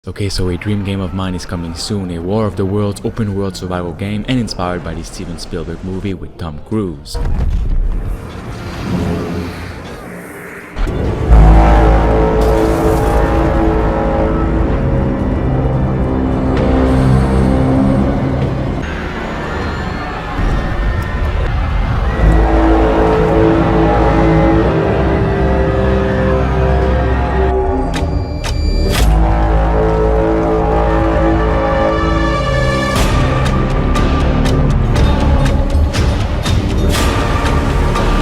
Okay, so a dream game of mine is coming soon, a War of the Worlds open world survival game and inspired by the Steven Spielberg movie with Tom Cruise.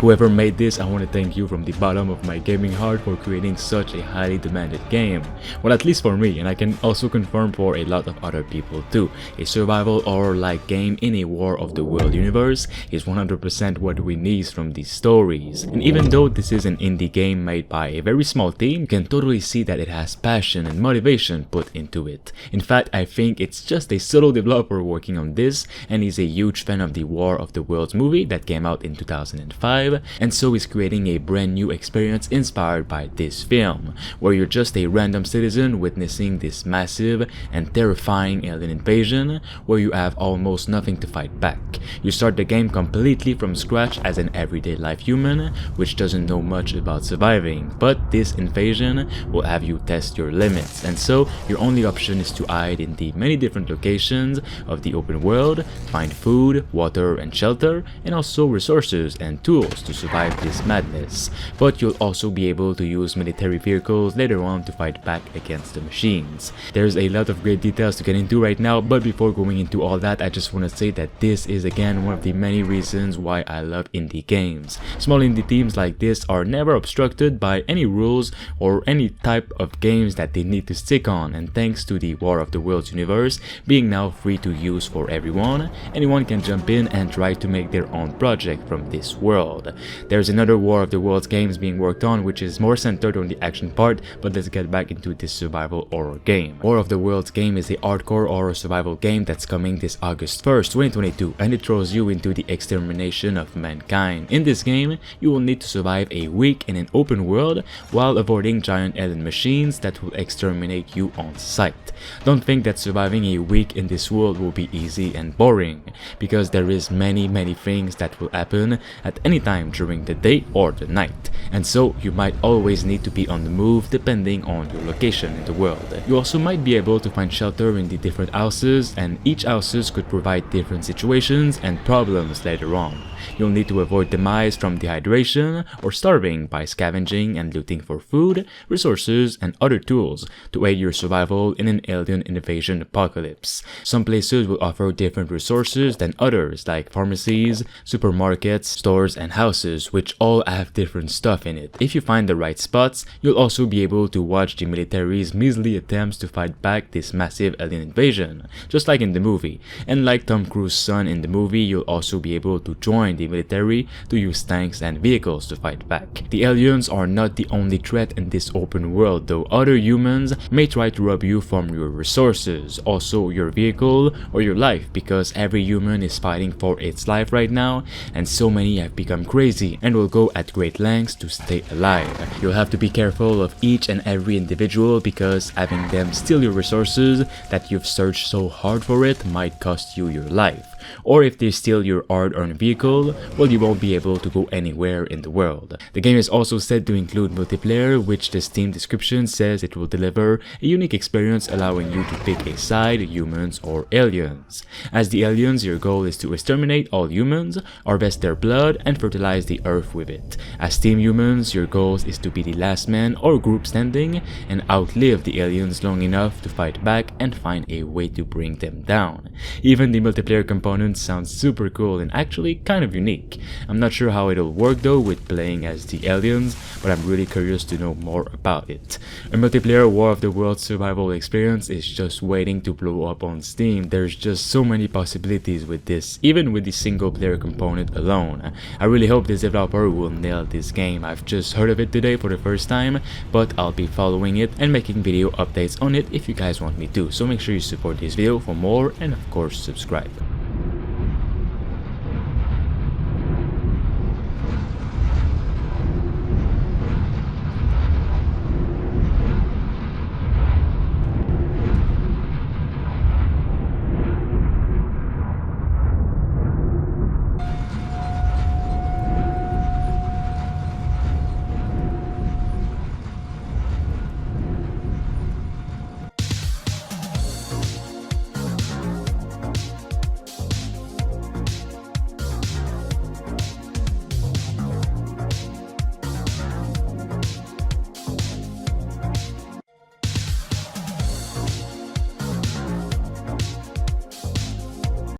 Whoever made this, I want to thank you from the bottom of my gaming heart for creating such a highly demanded game. Well, at least for me, and I can also confirm for a lot of other people too. A survival horror-like game in a War of the World universe is 100% what we need from these stories. And even though this is an indie game made by a very small team, you can totally see that it has passion and motivation put into it. In fact, I think it's just a solo developer working on this, and he's a huge fan of the War of the Worlds movie that came out in 2005. And so is creating a brand new experience inspired by this film, where you're just a random citizen witnessing this massive and terrifying alien invasion where you have almost nothing to fight back. You start the game completely from scratch as an everyday life human which doesn't know much about surviving, but this invasion will have you test your limits, and so your only option is to hide in the many different locations of the open world, find food, water and shelter, and also resources and tools to survive this madness. But you'll also be able to use military vehicles later on to fight back against the machines. There's a lot of great details to get into right now, but before going into all that, I just want to say that this is again one of the many reasons why I love indie games. Small indie teams like this are never obstructed by any rules or any type of games that they need to stick on, and thanks to the War of the Worlds universe being now free to use for everyone, anyone can jump in and try to make their own project from this world. There's another War of the Worlds games being worked on which is more centered on the action part, but let's get back into this survival horror game. War of the Worlds game is a hardcore horror survival game that's coming this August 1st, 2022, and it throws you into the extermination of mankind. In this game, you will need to survive a week in an open world while avoiding giant alien machines that will exterminate you on sight. Don't think that surviving a week in this world will be easy and boring, because there is many things that will happen at any time during the day or the night, and so you might always need to be on the move depending on your location in the world. You also might be able to find shelter in the different houses, and each houses could provide different situations and problems later on. You'll need to avoid demise from dehydration or starving by scavenging and looting for food, resources, and other tools to aid your survival in an alien invasion apocalypse. Some places will offer different resources than others, like pharmacies, supermarkets, stores, and houses, which all have different stuff in it. If you find the right spots, you'll also be able to watch the military's measly attempts to fight back this massive alien invasion, just like in the movie. And like Tom Cruise's son in the movie, you'll also be able to join the military to use tanks and vehicles to fight back. The aliens are not the only threat in this open world, though other humans may try to rob you from your resources, also your vehicle or your life, because every human is fighting for its life right now, and so many have become crazy and will go at great lengths to stay alive. You'll have to be careful of each and every individual, because having them steal your resources that you've searched so hard for it might cost you your life. Or if they steal your hard-earned vehicle, well, you won't be able to go anywhere in the world. The game is also said to include multiplayer, which the Steam description says it will deliver a unique experience allowing you to pick a side, humans or aliens. As the aliens, your goal is to exterminate all humans, harvest their blood, and fertilize the earth with it. As team humans, your goal is to be the last man or group standing and outlive the aliens long enough to fight back and find a way to bring them down. Even the multiplayer component sounds super cool and actually kind of unique. I'm not sure how it'll work though with playing as the aliens, but I'm really curious to know more about it. A multiplayer War of the Worlds survival experience is just waiting to blow up on Steam. There's just so many possibilities with this, even with the single player component alone. I really hope this developer will nail this game. I've just heard of it today for the first time, but I'll be following it and making video updates on it if you guys want me to. So make sure you support this video for more, and of course subscribe.